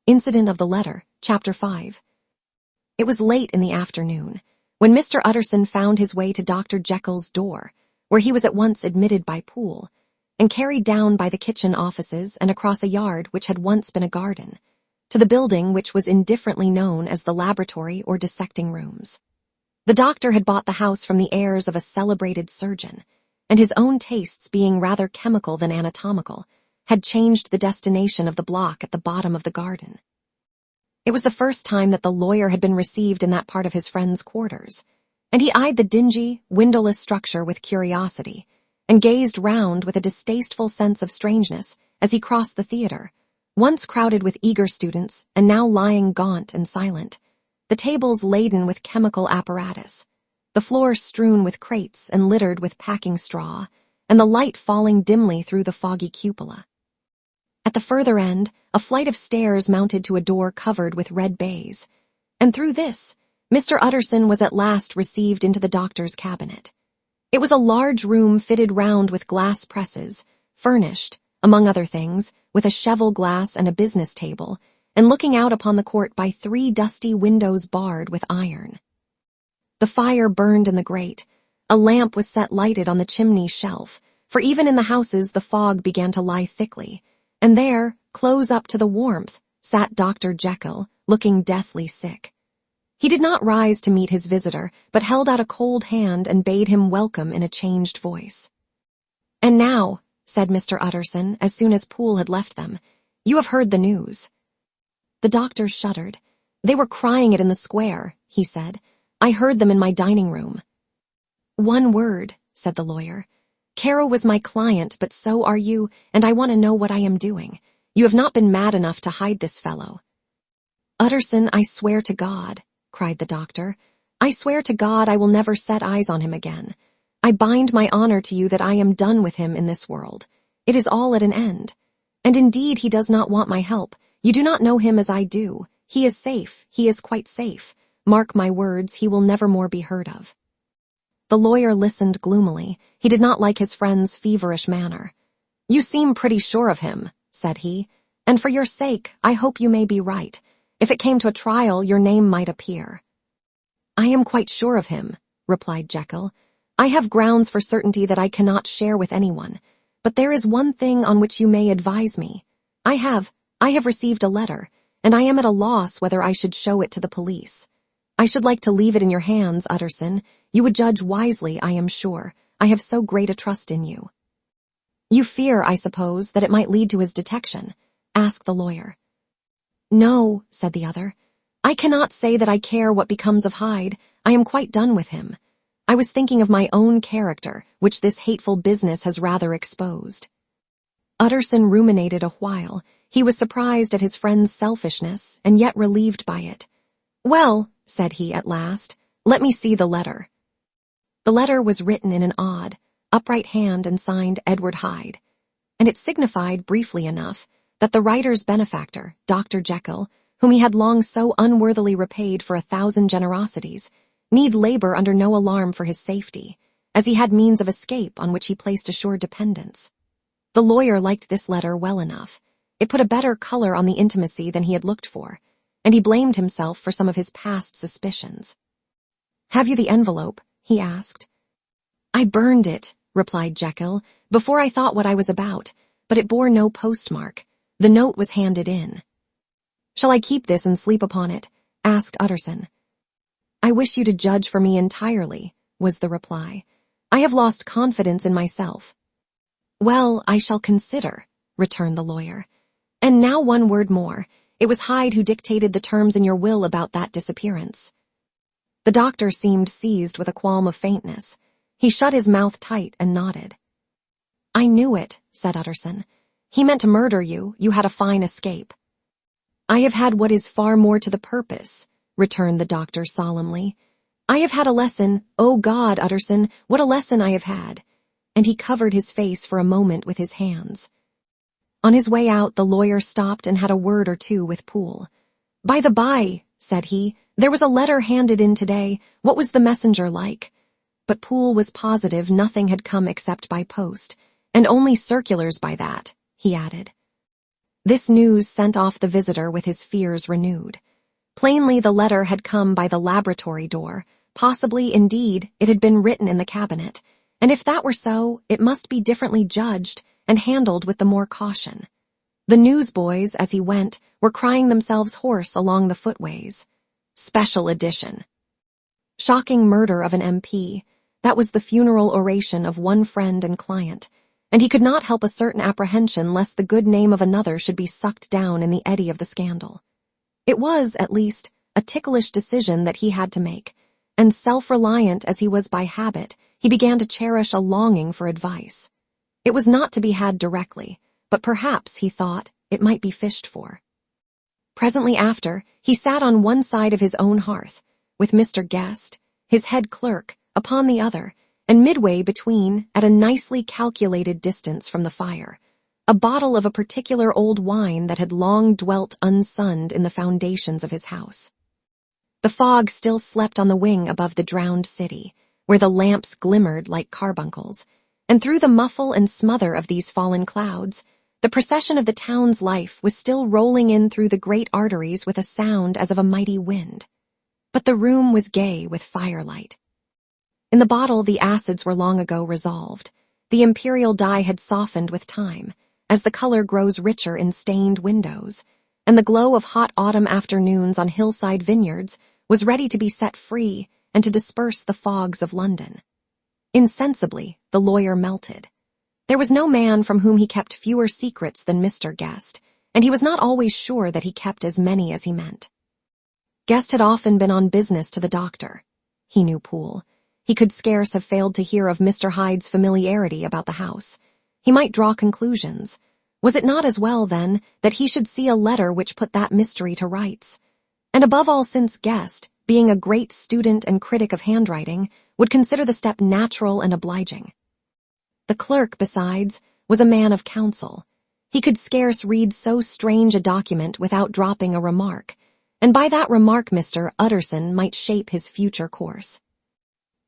Incident of the Letter, Chapter 5. It was late in the afternoon when Mr. Utterson found his way to Dr. Jekyll's door, where he was at once admitted by Poole, and carried down by the kitchen offices and across a yard which had once been a garden, to the building which was indifferently known as the laboratory or dissecting rooms. The doctor had bought the house from the heirs of a celebrated surgeon, and his own tastes being rather chemical than anatomical, had changed the destination of the block at the bottom of the garden. It was the first time that the lawyer had been received in that part of his friend's quarters, and he eyed the dingy, windowless structure with curiosity, and gazed round with a distasteful sense of strangeness as he crossed the theater, once crowded with eager students and now lying gaunt and silent, the tables laden with chemical apparatus, the floor strewn with crates and littered with packing straw, and the light falling dimly through the foggy cupola. At the further end, a flight of stairs mounted to a door covered with red baize, and through this, Mr. Utterson was at last received into the doctor's cabinet. It was a large room fitted round with glass presses, furnished, among other things, with a cheval glass and a business table, and looking out upon the court by 3 dusty windows barred with iron. The fire burned in the grate. A lamp was set lighted on the chimney shelf, for even in the houses the fog began to lie thickly, and there, close up to the warmth, sat Dr. Jekyll, looking deathly sick. He did not rise to meet his visitor, but held out a cold hand and bade him welcome in a changed voice. "And now," said Mr. Utterson, as soon as Poole had left them, "you have heard the news." The doctor shuddered. "They were crying it in the square," he said. "I heard them in my dining room." "One word," said the lawyer. "Caro was my client, but so are you, and I want to know what I am doing. You have not been mad enough to hide this fellow." "Utterson, I swear to God," cried the doctor. "I swear to God I will never set eyes on him again. I bind my honor to you that I am done with him in this world. It is all at an end. And indeed he does not want my help. You do not know him as I do. He is safe. He is quite safe. Mark my words, he will never more be heard of." The lawyer listened gloomily. He did not like his friend's feverish manner. "You seem pretty sure of him," said he, "and for your sake, I hope you may be right. If it came to a trial, your name might appear." "I am quite sure of him," replied Jekyll. "I have grounds for certainty that I cannot share with anyone, but there is one thing on which you may advise me. I have received a letter, and I am at a loss whether I should show it to the police. I should like to leave it in your hands, Utterson. You would judge wisely, I am sure. I have so great a trust in you." "You fear, I suppose, that it might lead to his detection?" asked the lawyer. "No," said the other. "I cannot say that I care what becomes of Hyde. I am quite done with him. I was thinking of my own character, which this hateful business has rather exposed." Utterson ruminated a while. He was surprised at his friend's selfishness, and yet relieved by it. "Well," said he at last, "let me see the letter." The letter was written in an odd, upright hand and signed Edward Hyde, and it signified, briefly enough, that the writer's benefactor, Dr. Jekyll, whom he had long so unworthily repaid for 1,000 generosities, need labor under no alarm for his safety, as he had means of escape on which he placed assured dependence. The lawyer liked this letter well enough. It put a better color on the intimacy than he had looked for, and he blamed himself for some of his past suspicions. "Have you the envelope?" he asked. "I burned it," replied Jekyll, "before I thought what I was about, but it bore no postmark. The note was handed in." "Shall I keep this and sleep upon it?" asked Utterson. "I wish you to judge for me entirely," was the reply. "I have lost confidence in myself." "Well, I shall consider," returned the lawyer. "And now one word more. It was Hyde who dictated the terms in your will about that disappearance." The doctor seemed seized with a qualm of faintness. He shut his mouth tight and nodded. "I knew it," said Utterson. "He meant to murder you. You had a fine escape." "I have had what is far more to the purpose," returned the doctor solemnly. "I have had a lesson. Oh God, Utterson, what a lesson I have had." And he covered his face for a moment with his hands. On his way out, the lawyer stopped and had a word or two with Poole. "By the by," said he, "there was a letter handed in today. What was the messenger like?" But Poole was positive nothing had come except by post, and only circulars by that, he added. This news sent off the visitor with his fears renewed. Plainly the letter had come by the laboratory door. Possibly, indeed, it had been written in the cabinet, and if that were so, it must be differently judged and handled with the more caution. The newsboys, as he went, were crying themselves hoarse along the footways. Special edition. Shocking murder of an MP. That was the funeral oration of one friend and client, and he could not help a certain apprehension lest the good name of another should be sucked down in the eddy of the scandal. It was, at least, a ticklish decision that he had to make, and self-reliant as he was by habit, he began to cherish a longing for advice. It was not to be had directly, but perhaps, he thought, it might be fished for. Presently after, he sat on one side of his own hearth, with Mr. Guest, his head clerk, upon the other, and midway between, at a nicely calculated distance from the fire, a bottle of a particular old wine that had long dwelt unsunned in the foundations of his house. The fog still slept on the wing above the drowned city, where the lamps glimmered like carbuncles, and through the muffle and smother of these fallen clouds, the procession of the town's life was still rolling in through the great arteries with a sound as of a mighty wind. But the room was gay with firelight. In the bottle the acids were long ago resolved. The imperial dye had softened with time, as the color grows richer in stained windows, and the glow of hot autumn afternoons on hillside vineyards was ready to be set free and to disperse the fogs of London. Insensibly, the lawyer melted. There was no man from whom he kept fewer secrets than Mr. Guest, and he was not always sure that he kept as many as he meant. Guest had often been on business to the doctor. He knew Poole. He could scarce have failed to hear of Mr. Hyde's familiarity about the house. He might draw conclusions. Was it not as well, then, that he should see a letter which put that mystery to rights? And above all, since Guest, being a great student and critic of handwriting, would consider the step natural and obliging. The clerk, besides, was a man of counsel. He could scarce read so strange a document without dropping a remark, and by that remark Mr. Utterson might shape his future course.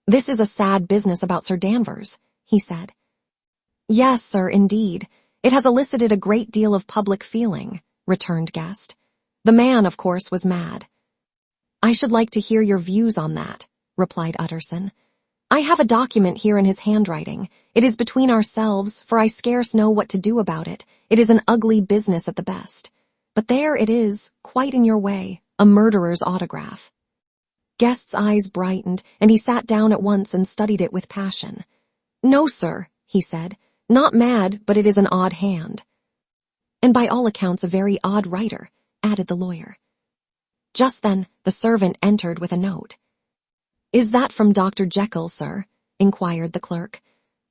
"This is a sad business about Sir Danvers," he said. "Yes, sir, indeed. It has elicited a great deal of public feeling," returned Guest. "The man, of course, was mad." "I should like to hear your views on that," replied Utterson. "I have a document here in his handwriting. It is between ourselves, for I scarce know what to do about it. It is an ugly business at the best. But there it is, quite in your way, a murderer's autograph." Guest's eyes brightened, and he sat down at once and studied it with passion. "No, sir," he said, "not mad, but it is an odd hand." "And by all accounts a very odd writer," added the lawyer. Just then the servant entered with a note. "Is that from Dr. Jekyll, sir?" inquired the clerk.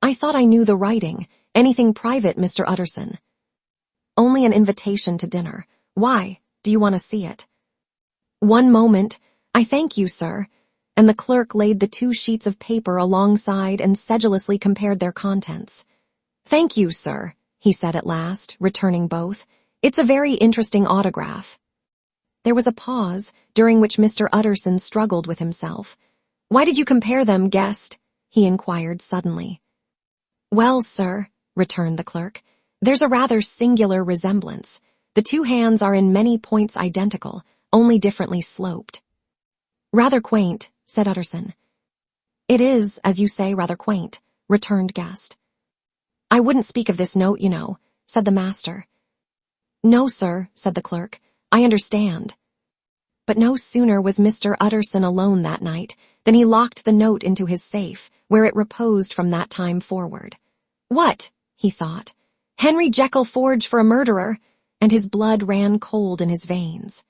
"I thought I knew the writing. Anything private, Mr. Utterson?" "Only an invitation to dinner. Why? Do you want to see it?" "One moment. I thank you, sir." And the clerk laid the 2 sheets of paper alongside and sedulously compared their contents. "Thank you, sir," he said at last, returning both. "It's a very interesting autograph." There was a pause, during which Mr. Utterson struggled with himself. "Why did you compare them, Guest?" he inquired suddenly. "Well, sir," returned the clerk, "there's a rather singular resemblance. The 2 hands are in many points identical, only differently sloped." "Rather quaint," said Utterson. "It is, as you say, rather quaint," returned Guest. "I wouldn't speak of this note, you know," said the master. "No, sir," said the clerk, "I understand." But no sooner was Mr. Utterson alone that night than he locked the note into his safe, where it reposed from that time forward. "What?" he thought. "Henry Jekyll forged for a murderer?" And his blood ran cold in his veins.